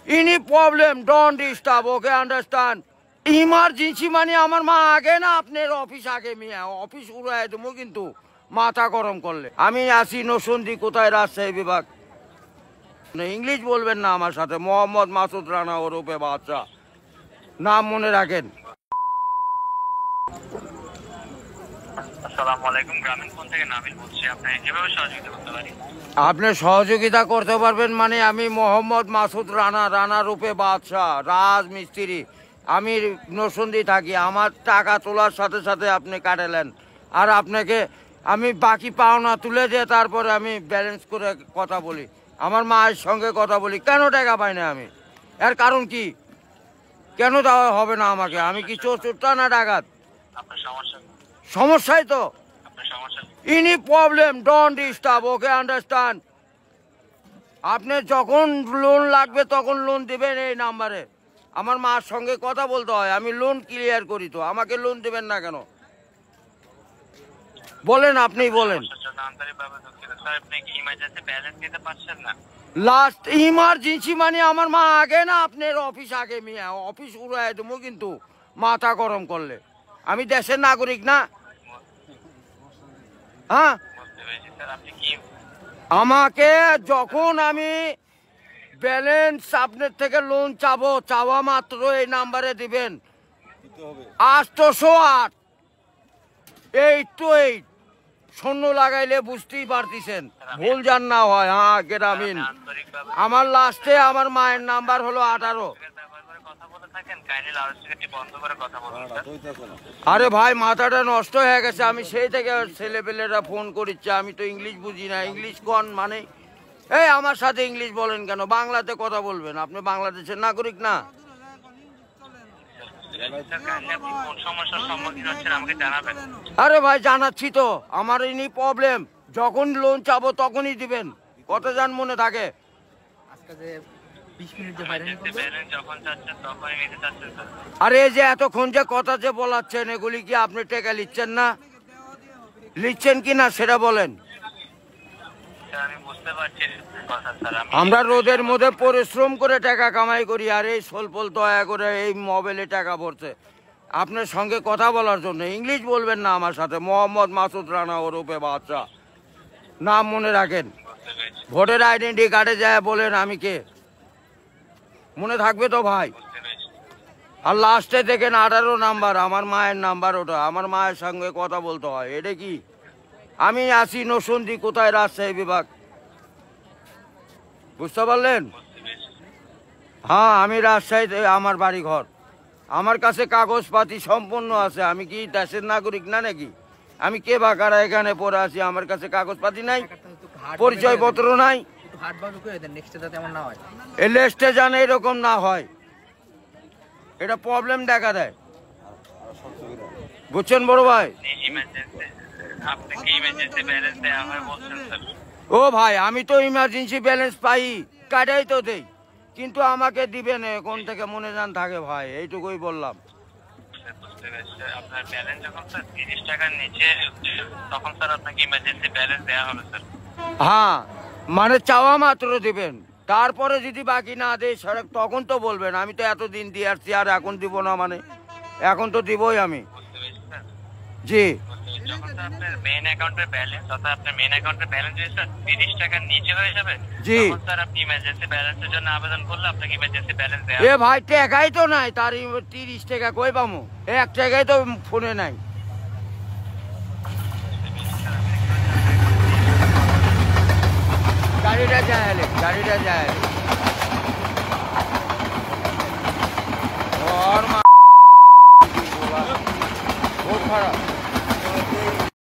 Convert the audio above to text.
Any problem, don't disturb, okay, understand? Emergency মানে আমার মা আগে না আপনার অফিস আগে মিয়া অফিস উড়াই দেবো কিন্তু মাথা গরম করলে আমি আসি নসন্দি কোথায় রাজশাহী বিভাগ ইংলিশ বলবেন না আমার সাথে মোহাম্মদ মাসুদ রানা ওরফে বাদশা নাম মনে রাখেন আসসালামু আলাইকুম গ্রামীণ ফোন থেকে নাবিল বলছি আপনি কিভাবে সহযোগিতা করতে পারি আপনি সহযোগিতা করতে পারবেন মানে আমি মোহাম্মদ মাসুদ রানা রূপে বাদশা রাজমিস্ত্রি আমি নরসিংদী থাকি আমার টাকা তোলার সাথে সাথে আপনি কাটালেন আর আপনাকে আমি বাকি পাওনা তুলে দিয়ে তারপরে আমি ব্যালেন্স করে কথা বলি আমার মায়ের সঙ্গে কথা বলি কেন টাকা পাই না আমি এর কারণ কি কেন দেওয়া হবে না আমাকে আমি কি চোরটা না ডাকাত সমস্যাই তো any problem don't disturb okay understand আপনি যখন লোন লাগবে তখন লোন দিবেন এই নাম্বারে আমার মার সঙ্গে কথা বলতে হয় আমি লোন ক্লিয়ার করি তো আমাকে লোন দেবেন না কেন বলেন আপনি বলেন লাস্ট ইমার্জেন্সি মানে আমার মা আগে না আপনার অফিস আগে মিয়া অফিস উড়াই দেবো কিন্তু মাথা গরম করলে আমি দেশের নাগরিক না হ্যাঁ আমাকে যখন আমি ব্যালেন্স আপনার থেকে লোন চাবো চাওয়া মাত্র এই নাম্বারে দিবেন 808 828 শূন্য লাগাইলে বুঝতেই পারতেছেন ভুল জান না হয় হ্যাঁ গ্রামীণ আমার লাস্টে আমার মায়ের নাম্বার হলো 18 আরে ভাই মাথাটা নষ্ট হয়ে গেছে আমি সেই থেকে ছেলেপেলেরা ফোন করিচ্ছে আমি তো ইংলিশ বুঝি না ইংলিশ কোন মানে এই আমার সাথে ইংলিশ বলেন কেন বাংলাতে কথা বলবেন আপনি বাংলাদেশের নাগরিক না আরে ভাই জানাচ্ছি তো আমার এনি প্রবলেম যখন লোন চাবো তখনই দিবেন কত জান মনে থাকে আরে যে এতক্ষণ যে কথা যে বলাচ্ছেন এগুলি কি আপনি টাকা লিখছেন না লিখছেন কি না সেটা বলেন আমরা রোদের মধ্যে পরিশ্রম করে টাকা কামাই করি আর এই সোলপল দয়া করে এই মোবাইলে টাকা ভরছে আপনার সঙ্গে কথা বলার জন্য ইংলিশ বলবেন না আমার সাথে মোহাম্মদ মাসুদ রানা ওরফে বাদশা নাম মনে রাখেন ভোটার আইডেন্টি কার্ডে যায় বলেন আমি কে মনে থাকবে তো ভাই আর লাস্টে দেখেন 18 নাম্বার আমার মায়ের নাম্বার ওটা আমার মায়ের সঙ্গে কথা বলতে হয় এটা কি আমি আসি নরসিংদী কোথায় রাজশাহী বিভাগ বুঝতে পারলেন হ্যাঁ আমি রাজশাহীতে আমার বাড়ি ঘর আমার কাছে কাগজপাতি সম্পূর্ণ আছে আমি কি দেশের নাগরিক না নাকি আমি কে বাকারা এখানে পড়ে আছি আমার কাছে কাগজপাতি নাই পরিচয়পত্র নাই লিস্টে জানে এরকম না হয় এটা প্রবলেম দেখা দেয় বুঝছেন বড় ভাই ও ভাই আমি তো ইমার্জেন্সি ব্যালেন্স পাই কাটাই তো দেই কিন্তু আমাকে দিবেন কোন থেকে মনে জান থাকে ভাই এইটুকুই বললাম হ্যাঁ মানে চাওয়া মাত্র দিবেন তারপরে যদি বাকি না দেয় সড়ক তখন তো বলবেন আমি তো এতদিন দিয়ে আসছি আর এখন দিব না মানে এখন তো দিবই আমি জি মেইন অ্যাকাউন্টের ব্যালেন্স অর্থাৎ আপনার মেইন অ্যাকাউন্টের ব্যালেন্স স্যার 30 টাকার নিচে হয়ে যাবে জি স্যার আপনি ইমার্জেন্সি ব্যালেন্সের জন্য আবেদন করলে আপনাকে ইমার্জেন্সি ব্যালেন্স দেয়া এ ভাই টাকাই তো নাই তার 30 টাকা কই পামু 1 টাকাই তো ফোনে নাই গাড়িটা যায়